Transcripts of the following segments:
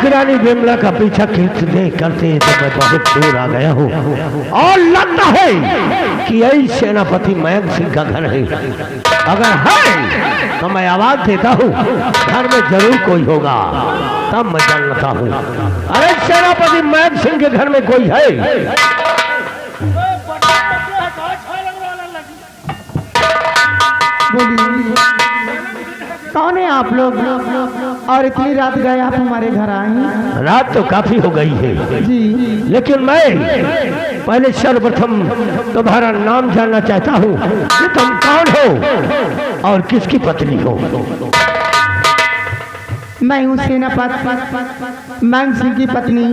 रानी विमला का पीछा करते करते तो मैं बहुत दूर आ गया हूँ और लगता है कि यही सेनापति मयंक सिंह का घर है। अगर है तो मैं आवाज देता हूँ, घर में जरूर कोई होगा, तब मैं जानता हूँ। अरे सेनापति मयंक सिंह के घर में कोई है? कौन है आप लोग और इतनी रात गए आप हमारे घर आए हैं? रात तो काफी हो गई है जी, लेकिन मैं पहले सर्वप्रथम तुम्हारा नाम जानना चाहता हूँ कि तुम कौन हो और किसकी पत्नी हो। मैं हूँ सेनापति मयंक सिंह की पत्नी,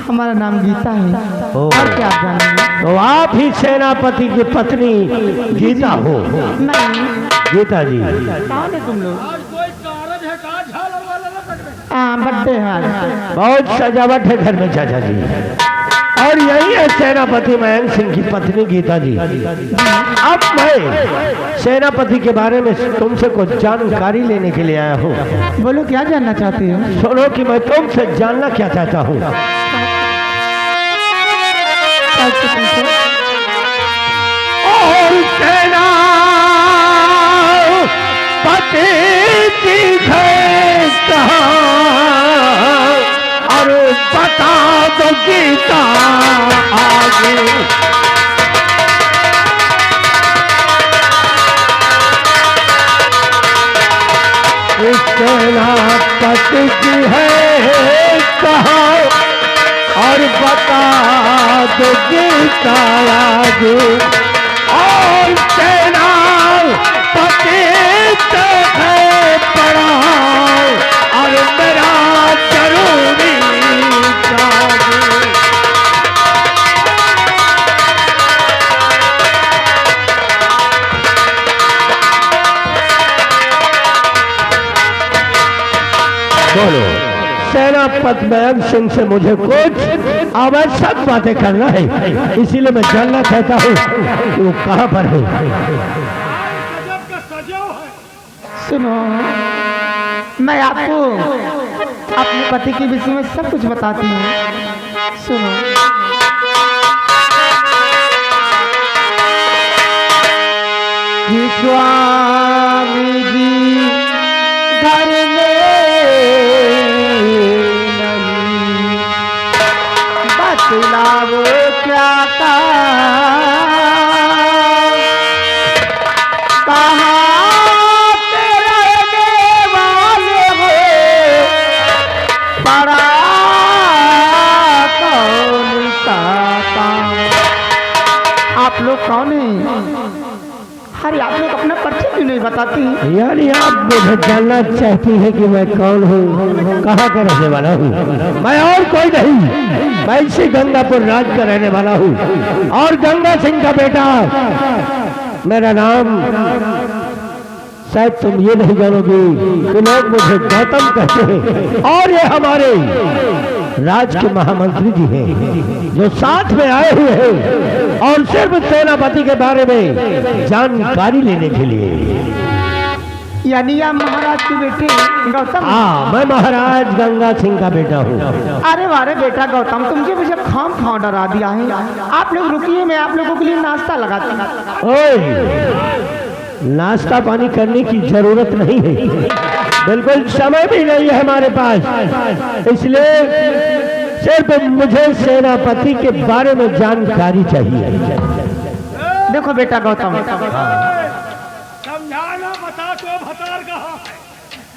हमारा नाम गीता है। और क्या आप जानेंगे? तो आप ही सेनापति की पत्नी गीता हो? मैं गीता जी कौन है तुम लोग? हाँ, बर्थडे है, बहुत सजावट है घर में चाचा जी। और यही है सेनापति मयंक सिंह की पत्नी गीता जी। अब मैं सेनापति के बारे में तुमसे कुछ जानकारी लेने के लिए आया हूँ। बोलो क्या जानना चाहते हो? सुनो कि मैं तुमसे जानना क्या चाहता हूँ। और सेना पति की है कहाँ और बता दो गीता आगे। सेनापति की है कहाँ और बता दो गीता आगे। और सेनापति है पड़ा और मेरा जरूरी बोलो। सेनापति मयंक सिंह से मुझे कुछ आवश्यक बातें करना है, इसीलिए मैं जानना चाहता हूँ कि वो कहाँ पर है। सुनो, मैं आपको अपने पति के विषय में सब कुछ बताती हूँ। सुनो, स्वामी जी घर में नहीं, बतलाओ क्या कहा आप लोग कौन हैं? अरे आप लोग अपना परिचय क्यों नहीं बताती? यानी आप मुझे जानना चाहती है कि मैं कौन हूँ, कहाँ का रहने वाला हूँ? मैं और कोई नहीं, मैं इसी गंगापुर राज का रहने वाला हूँ और गंगा सिंह का बेटा। मेरा नाम शायद तुम ये नहीं जानोगी कि लोग मुझे गौतम कहते हैं और ये हमारे राज के महामंत्री जी हैं जो साथ में आए हुए हैं और सिर्फ सेनापति के बारे में जानकारी लेने के लिए। यानी आप महाराज के बेटे गौतम? हाँ, मैं महाराज गंगा सिंह का बेटा हूँ। अरे वारे बेटा गौतम, तुमसे मुझे खाम डरा दिया है। आप लोग रुकिए, मैं आप लोगों के लिए नाश्ता लगाती हूँ। नाश्ता पानी करने की जरूरत नहीं है, बिल्कुल समय भी नहीं है हमारे पास, इसलिए सिर्फ मुझे सेनापति के बारे में जानकारी चाहिए। देखो बेटा गौतम, समझाना बता तो भतार कहाँ?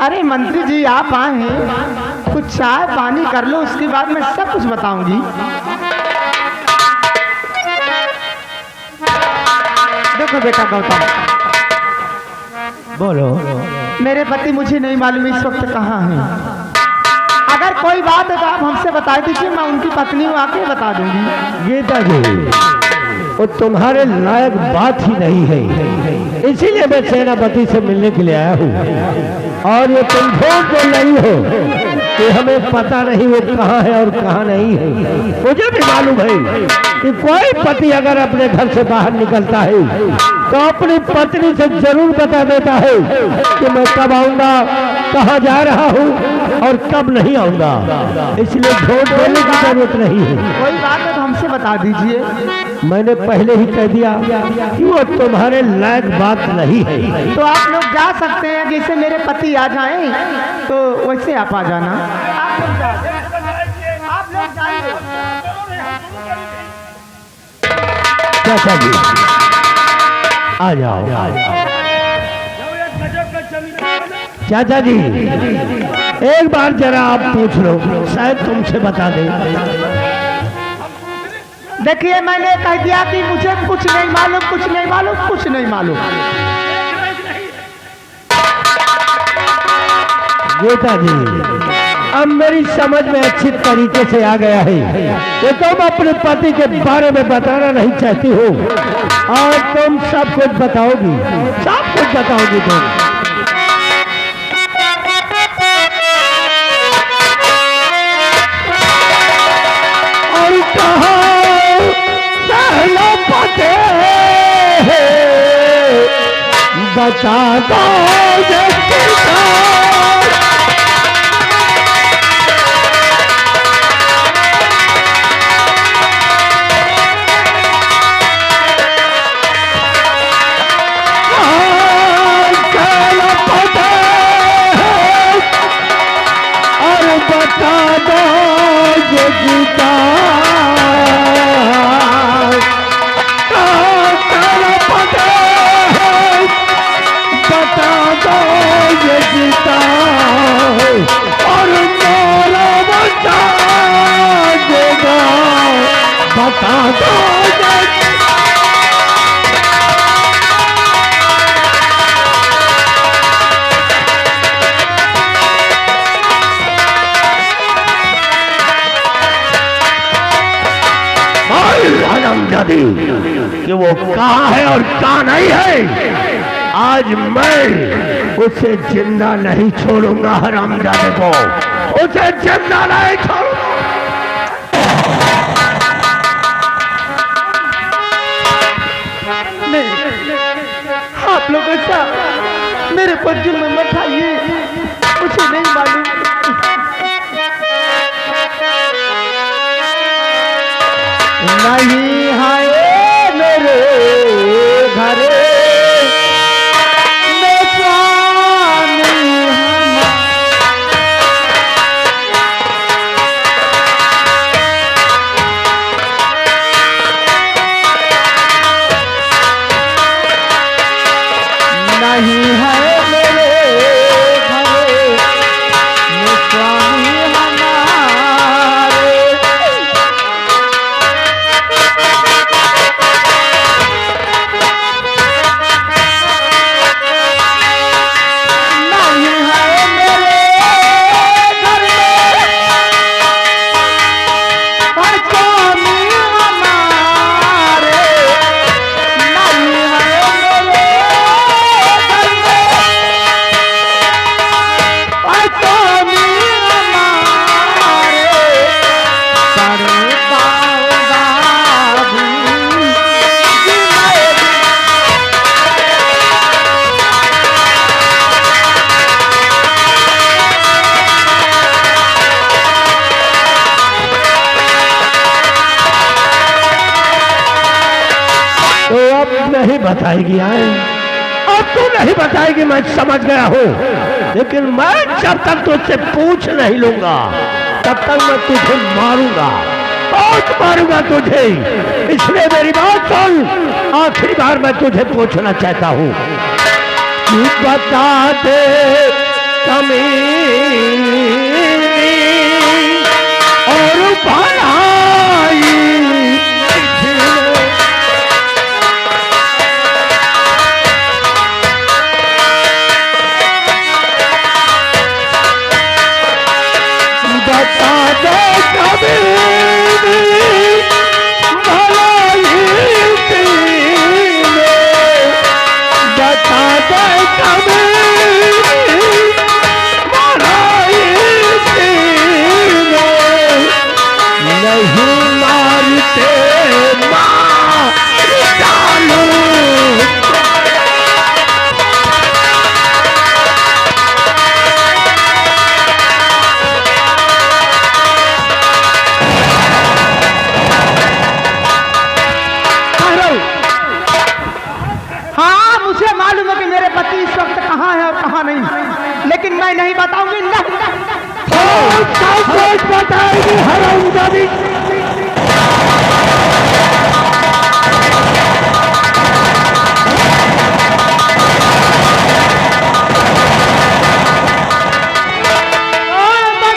अरे मंत्री जी आप आए हैं, कुछ चाय पानी कर लो, उसके बाद मैं सब कुछ बताऊंगी। देखो बेटा गौतम, बोलो। मेरे पति मुझे नहीं मालूम इस वक्त कहाँ हैं। अगर कोई बात है तो आप हमसे बता दीजिए, मैं उनकी पत्नी हूँ, आके बता दूंगी। गीता जी, वो तुम्हारे लायक बात ही नहीं है, इसीलिए मैं सेनापति से मिलने के लिए आया हूँ। और ये तुम झूठ बोल रही हो कि हमें पता नहीं वो कहाँ है और कहाँ नहीं है। मुझे भी मालूम है कि कोई पति अगर अपने घर से बाहर निकलता है तो अपनी पत्नी से जरूर बता देता है कि मैं कब आऊंगा, कहाँ जा रहा हूँ और कब नहीं आऊंगा, इसलिए झूठ बोलने की जरूरत नहीं है। कोई बात है तो हमसे बता दीजिए। मैंने पहले ही कह दिया कि वो तुम्हारे लायक बात नहीं है। तो आप लोग जा सकते हैं, जैसे मेरे पति आ जाएं तो वैसे आप आ जाना। आप लोग जाइए। चाचा जी आ जाओ। चाचा जी एक बार जरा आप पूछ लो, शायद तुमसे बता दे। देखिए मैंने कह दिया कि मुझे कुछ नहीं मालूम, कुछ नहीं मालूम, कुछ नहीं मालूम। बेटा जी अब मेरी समझ में अच्छी तरीके से आ गया है कि तुम अपने पति के बारे में बताना नहीं चाहती हो और तुम सब कुछ बताओगी, सब कुछ बताओगी तुम। और कहा सहलो पते बता दो बता दो। हरामजादी कि वो कहाँ है और कहाँ नहीं है, आज मैं उसे जिंदा नहीं छोड़ूंगा। हरामजादे को उसे जिंदा नहीं छोड़ूंगा। आप लोग ऐसा मेरे पर जुल्म मत आइए, मुझे नहीं मालूम। नहीं आए मेरे घर में स्वामी नहीं है मेरे घर में स्वामी हमारे। नहीं बताएगी, आए अब तू नहीं बताएगी, मैं समझ गया हूँ, लेकिन मैं जब तक तुझसे पूछ नहीं लूंगा तब तक मैं तुझे मारूंगा, बहुत मारूंगा तुझे। इसलिए मेरी बात सुन, आखिरी बार मैं तुझे पूछना चाहता हूँ कि बता दे कमी और भलाई बता दे कभी भलाई बता दे कभी भलाई नहीं मारते मार डालू नहीं, लेकिन मैं नहीं बताऊंगी। नहीं बताएगी हरामजादी।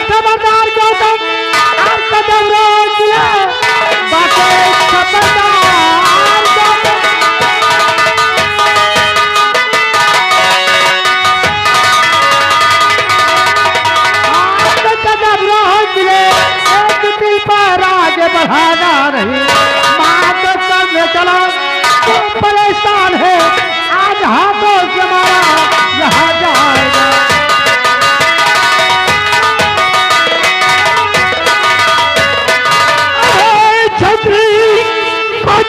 खबरदार गौतम, आप कदम रोक ले, बातें खबरदार गौतम। आप कदम रोक ले, एक दिल पर आगे बढ़ाना नहीं। बात करने चलो, तुम परेशान है, आज हाथों से मारा यहाँ जाएगा।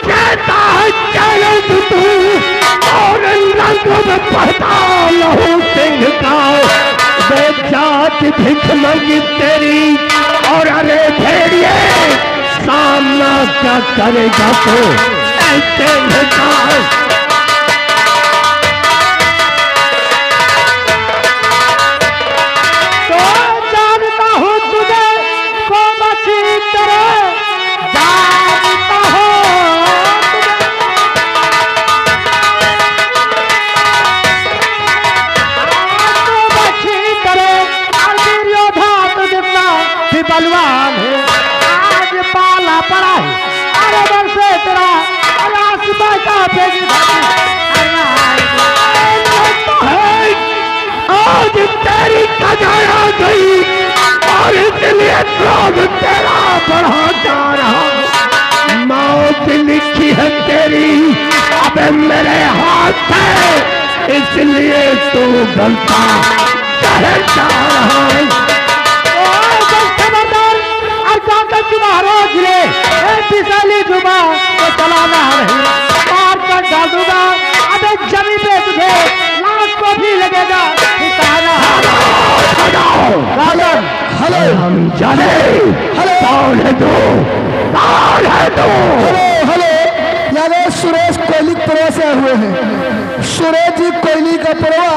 कहता है चलो तू और रंग में पहता लहू सिंह का बेचात भिख मंगी तेरी। और अरे भेड़िए सामना क्या करेगा तो ऐसे का। तो जानता हूँ तुझे को बची तरह, जानता हूँ तुझे को बची तरह। और वीर्योधा तो जितना भी बलवान है, आज पाला पड़ा है। अरे वर्षे तेरा आसमां का भेज आज तेरी कदर आ गई और इसलिए क्रोध तेरा बढ़ा जा रहा। मौत लिखी है तेरी अब मेरे हाथ है, इसलिए तू गलता चढ़ जा रहा है। खबरदार, और कागज तुम्हारा गिरे पिसाली जुबा तो चलाना नहीं, मार कर डाल दूंगा। अबे जमीन पे तुझे लाश को भी लगेगा ठिकाना। राजन, हेलो हम जाने कौन है तू, कौन है तू? हेलो, यादव सुरेश कोयली पुरवा से हुए हैं। सुरेश जी कोयली का पुरवा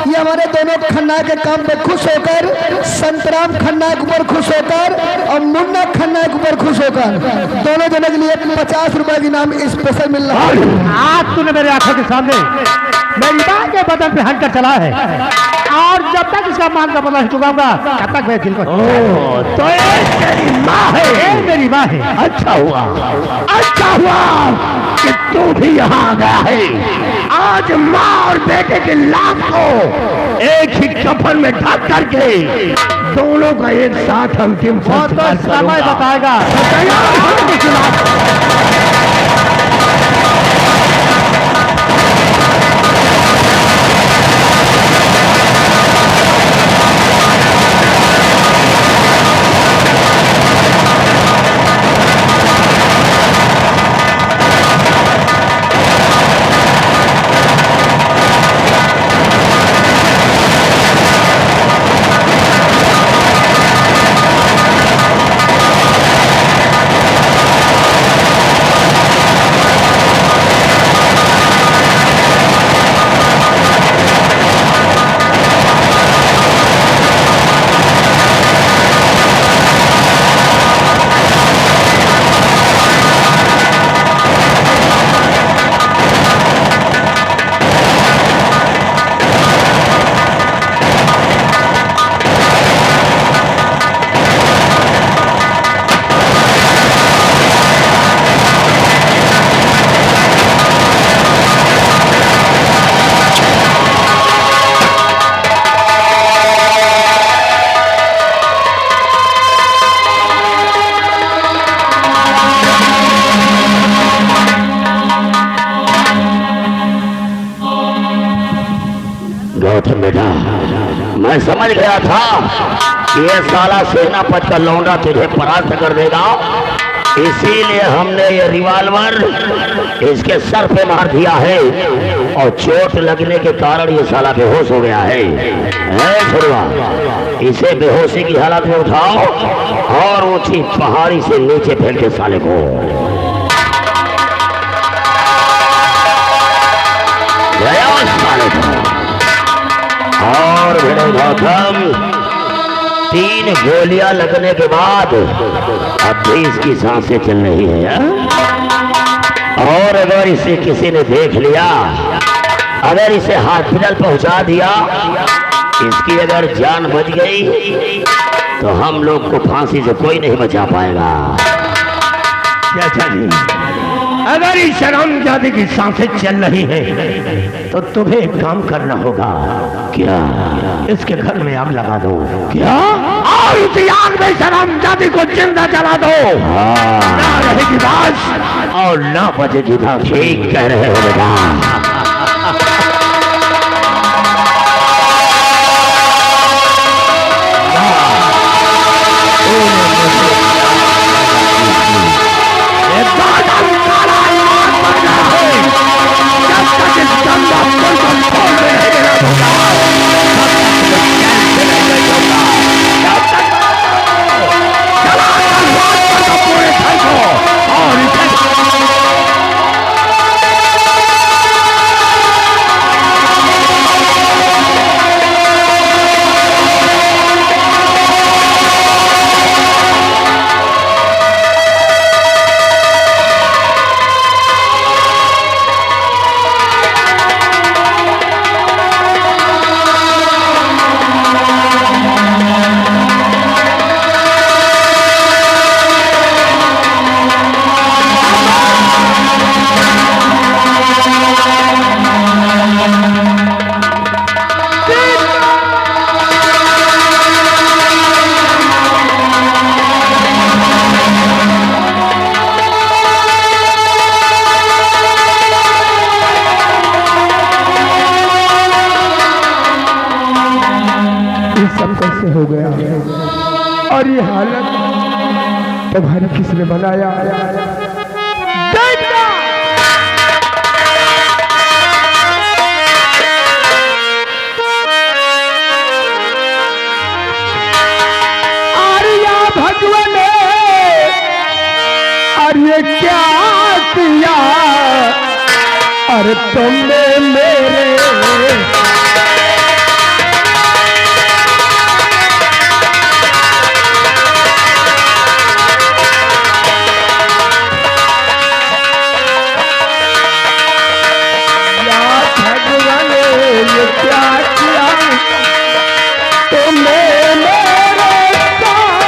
ये हमारे दोनों खन्ना के काम पे खुश होकर, संतराम खन्ना के ऊपर खुश होकर और मुन्ना खन्ना के ऊपर खुश होकर दोनों जने के लिए 50 रुपए की नाम स्पेशल मिल रहा है। आज तूने मेरे आंखों के सामने मेरी मां के बदन पे हंटर चला है, और जब तक इसका मान का पता नहीं चुकाऊंगा तब तक मैं दिल को। तो ये तेरी माँ है? ये मेरी माँ है। अच्छा हुआ कि तू भी यहाँ आ गया है। आज माँ और बेटे के लाश को एक ही कफन में ढक करके दोनों का एक साथ अंतिम संस्कार समय बताएगा। गौतम बेटा, मैं समझ गया था कि ये साला सेनापति का लौंडा तुझे परास्त कर देगा, इसीलिए हमने ये रिवाल्वर इसके सर पे मार दिया है और चोट लगने के कारण ये साला बेहोश हो गया है। छुड़वा, इसे बेहोशी की हालत में उठाओ और ऊंची पहाड़ी से नीचे फेंक के साले को। गया साले को। और भिड़े गौतम 3 गोलियां लगने के बाद अब भी इसकी सांसें चल रही है और अगर इसे किसी ने देख लिया, अगर इसे हॉस्पिटल पहुंचा दिया, इसकी अगर जान बच गई तो हम लोग को फांसी से कोई नहीं बचा पाएगा। चाचा जी, अगर इस शरामजादे की सांसें चल रही हैं तो तुम्हें एक काम करना होगा। क्या? इसके घर में आग लगा दो। क्या? और उसी आग में शरामजादे को जिंदा जला दो। ना रहेगी बात और ना बचेगी था। ठीक कह रहे हो बेटा। कैसे हो गया और ये हालत तुम्हारी किसने बनाया? आर्या भगवान और ये क्या किया? और तुमने मेरे क्या किया? तुमने मेरे साथ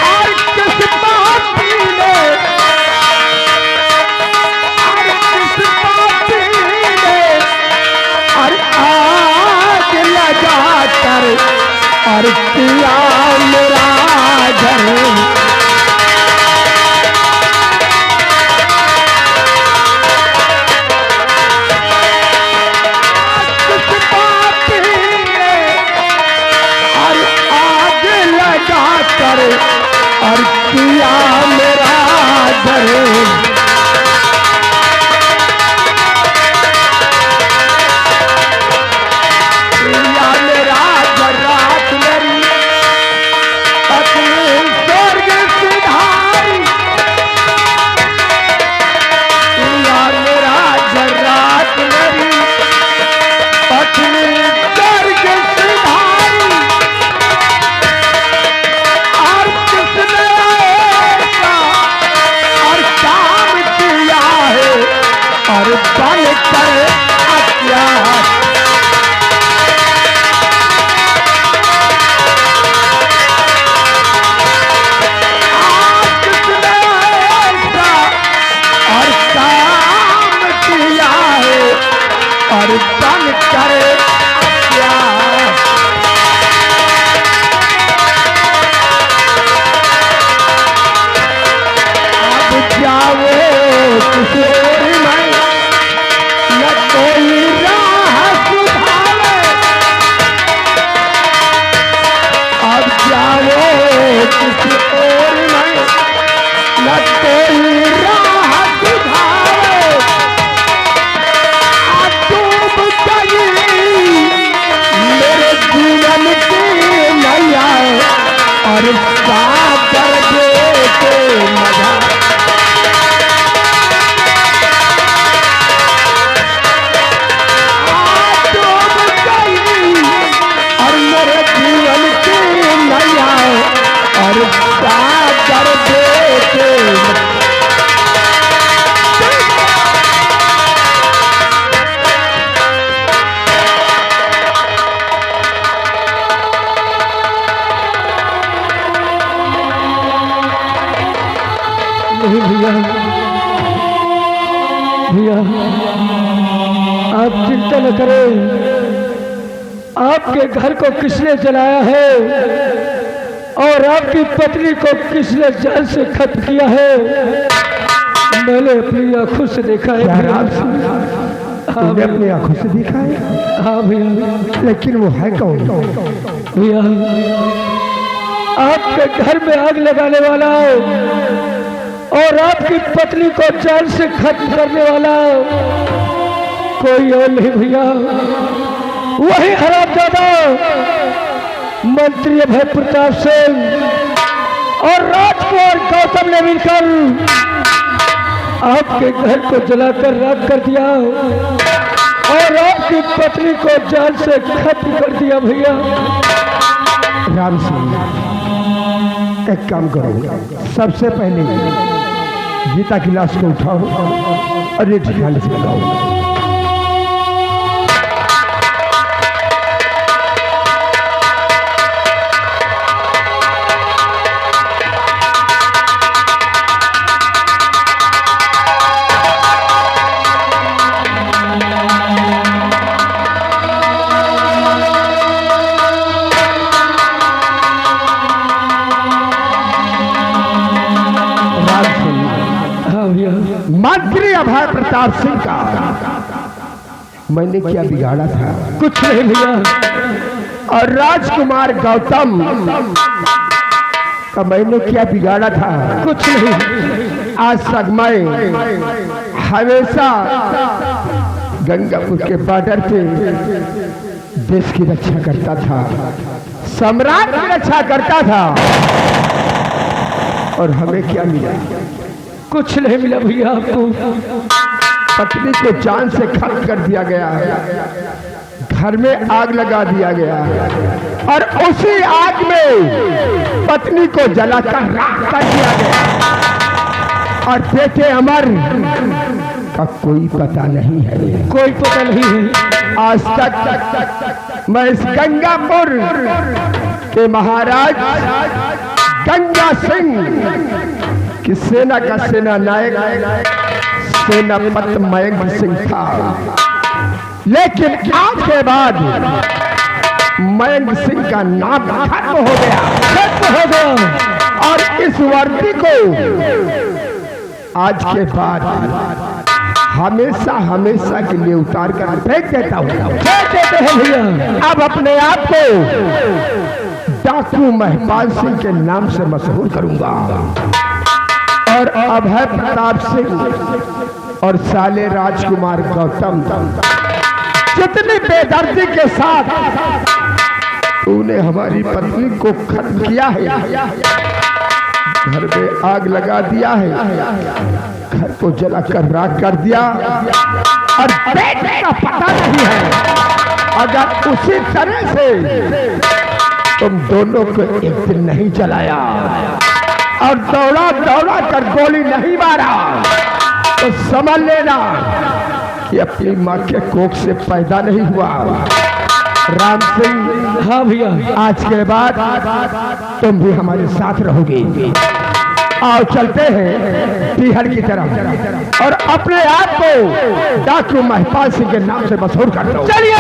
और किस पापी ने और आग लगा कर और किया मेरा घर। और किया मेरा घर। किया मेरा घर रात मेरी पत्नी स्वर्ग सिधारी। किया मेरा घर रात मेरी पत्नी स्वर्ग सिधारी। और बन कर अत्याचार और काम किया है और बन कर अत्याचार। अब जाओ किशोर में चिंता न करें। आपके घर को किसने जलाया है और आपकी पत्नी को किसने जान से खत्म किया है, मैंने अपनी आंखों से देखा है। तुमने अपनी आंखों से देखा है? हाँ भैया। लेकिन वो है कौन? भैया, आपके घर में आग लगाने वाला और आपकी पत्नी को जान से खत्म करने वाला कोई और नहीं भैया, वही हरामजादा मंत्री अभय प्रताप सिंह और राजकुमार गौतम ने मिलकर आपके घर को जलाकर राख कर दिया और आपकी पत्नी को जान से खत्म कर दिया। भैया राम सिंह, एक काम करो, सबसे पहले गीता की लाश को उठाओ और ये ठिकाने से लगाओ। मंत्री अभय प्रताप सिंह का मैंने क्या बिगाड़ा था? कुछ नहीं भैया। और राजकुमार गौतम का मैंने क्या बिगाड़ा था? कुछ नहीं। आज तक मैं हमेशा गंगापुर के बॉर्डर पे देश की रक्षा करता था, सम्राट की रक्षा करता था, और हमें क्या मिला? कुछ नहीं मिला भैया। आपको पत्नी को जान से खत्म कर दिया गया, घर में आग लगा दिया गया, और उसी आग में पत्नी को जलाकर राख कर दिया गया, और बेटे अमर का कोई पता नहीं है। कोई पता नहीं है। आज तक मैं इस गंगापुर के महाराज गंगा सिंह कि सेना का सेना नायक सेनापति मयंक सिंह था, लेकिन आज के बाद मयंक सिंह का नाम खत्म हो गया, और इस वर्दी को आज के बाद हमेशा हमेशा के लिए उतार कर फेंक देता हूँ। फेंक देते हैं भैया। अब अपने आप को डाकू महिपाल सिंह के नाम से मशहूर करूंगा, और अभय प्रताप सिंह और साले राजकुमार गौतम जितनी बेदर्दी के साथ तूने हमारी पत्नी को खत्म किया है, घर में आग लगा दिया है, घर को जलाकर राख कर दिया, और बेटे का पता नहीं है। अगर उसी तरह से तुम दोनों को एक दिन नहीं जलाया और दौड़ा दौड़ा कर गोली नहीं मारा, तो समझ लेना कि अपनी माँ के कोख से पैदा नहीं हुआ। राम सिंह, हाँ भैया। आज के बाद तुम भी हमारे साथ रहोगे। आओ चलते हैं पीहर की तरफ, और अपने आप को डाकू महिपाल सिंह के नाम से मशहूर कर दो। चलिए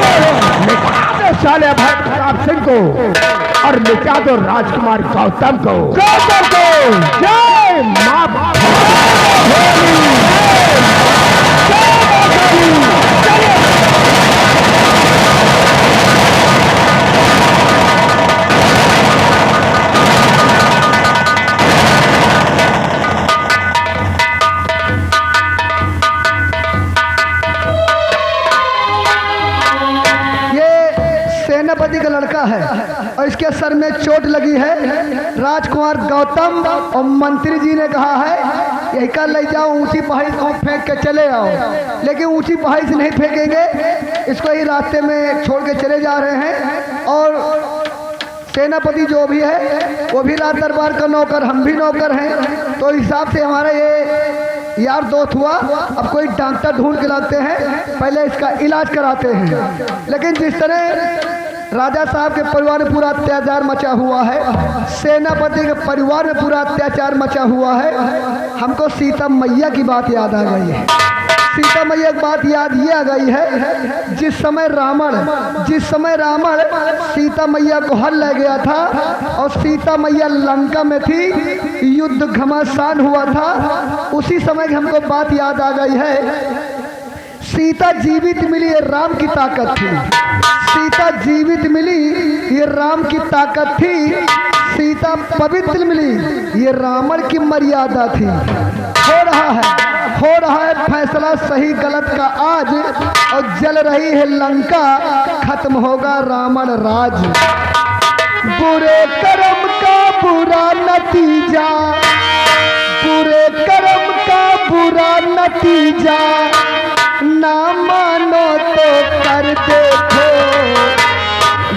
मिटा दो साले अभय प्रताप सिंह को, और मिटा दो राजकुमार गौतम को। जय मां। सेनापति का लड़का है और इसके सर में चोट लगी है। राजकुमार गौतम और मंत्री जी ने कहा है यही कर ले जाओ, ऊंची पहाड़ी को फेंक के चले आओ, लेकिन ऊंची पहाड़ी से नहीं फेंकेंगे, इसको ही रास्ते में छोड़ के चले जा रहे हैं। और सेनापति जो भी है वो भी राज दरबार का नौकर, हम भी नौकर हैं, तो हिसाब से हमारा ये यार दोस्त हुआ। अब कोई डॉक्टर ढूंढ के लाते हैं, पहले इसका इलाज कराते हैं। लेकिन जिस तरह राजा साहब के परिवार में पूरा अत्याचार मचा हुआ है, सेनापति के परिवार में पूरा अत्याचार मचा हुआ है, हमको सीता मैया की बात याद आ गई है। सीता मैया एक बात याद ये आ गई है, जिस समय रावण सीता मैया को हल ले गया था और सीता मैया लंका में थी, युद्ध घमासान हुआ था, उसी समय की हमको बात याद आ गई है। सीता जीवित मिली, ये राम की ताकत थी। सीता जीवित मिली, ये राम की ताकत थी। सीता पवित्र मिली, ये रावण की मर्यादा थी। हो रहा है फैसला सही गलत का आज, और जल रही है लंका, खत्म होगा रावण राज। बुरे कर्म का बुरा नतीजा, बुरे कर्म का बुरा नतीजा, ना मानो तो कर देखो,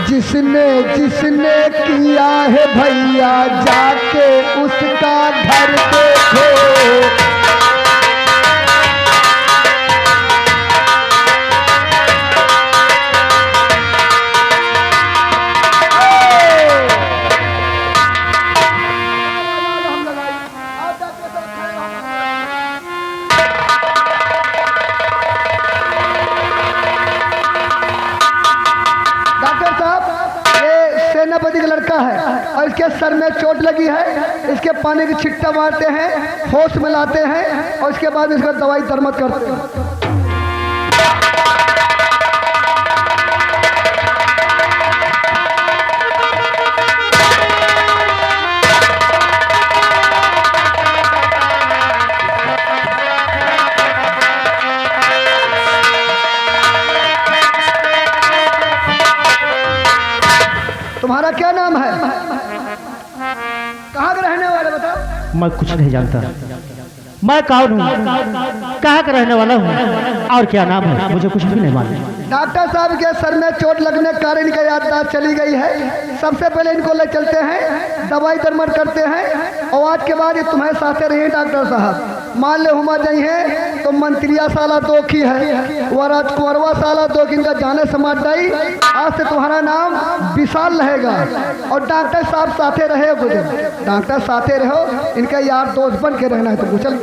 जिसने किया है भैया जाके उसका घर देखो। सेनापति का लड़का है और इसके सर में चोट लगी है, इसके पानी की छिट्टा मारते हैं, होश में लाते हैं और इसके बाद इसका दवाई दरमत करते हैं। तुम्हारा क्या नाम है? कहाँ के रहने वाले बताओ? मैं कुछ नहीं जानता। मैं कौन हूँ, कहाँ का रहने वाला हूँ और क्या नाम है, मुझे कुछ भी नहीं मालूम। डॉक्टर साहब के सर में चोट लगने के कारण इनका याददाश्त चली गई है। सबसे पहले इनको ले चलते हैं, दवाई दरमत करते हैं और आज के बाद ये तुम्हारे साथे रहे डॉक्टर साहब। मान ले हुमा जाई है तो मंत्रिया साला दो की है, वह राजकुंवरवा साला दो की, इनका जाने समाज दाई। आज से तुम्हारा नाम विशाल रहेगा और डॉक्टर साहब साथे रहे, डॉक्टर साथे रहो, इनका यार दोस्त बन के रहना है। तो चल